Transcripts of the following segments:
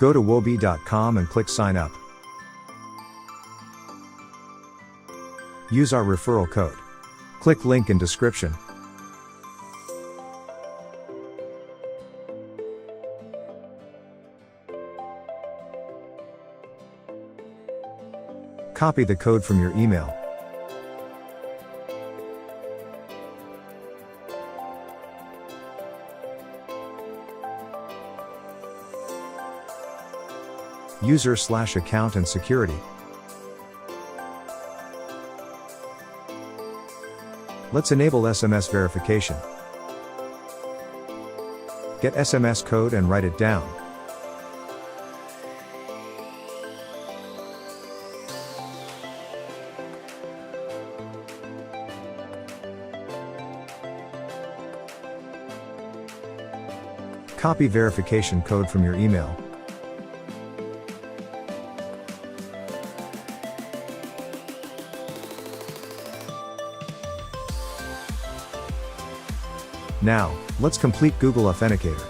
Go to Huobi.com and click Sign Up. Use our referral code. Click link in description. Copy the code from your email. User/account and security. Let's enable SMS verification. Get SMS code and write it down. Copy verification code from your email. Now, let's complete Google Authenticator.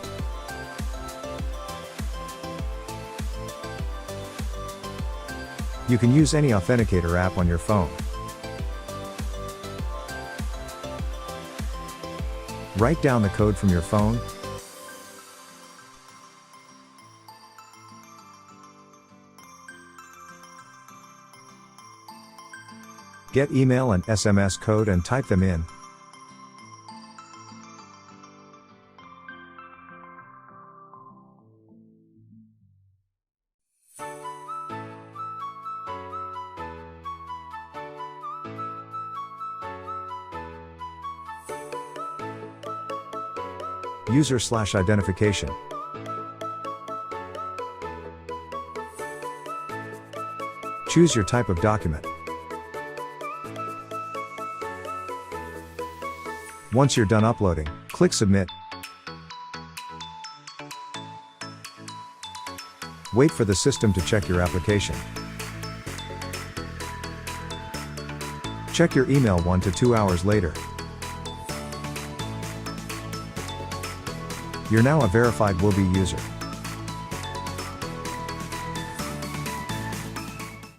You can use any Authenticator app on your phone. Write down the code from your phone. Get email and SMS code and type them in. User/identification. Choose your type of document. Once you're done uploading, click Submit. Wait for the system to check your application. Check your email 1 to 2 hours later. You're now a verified Huobi user.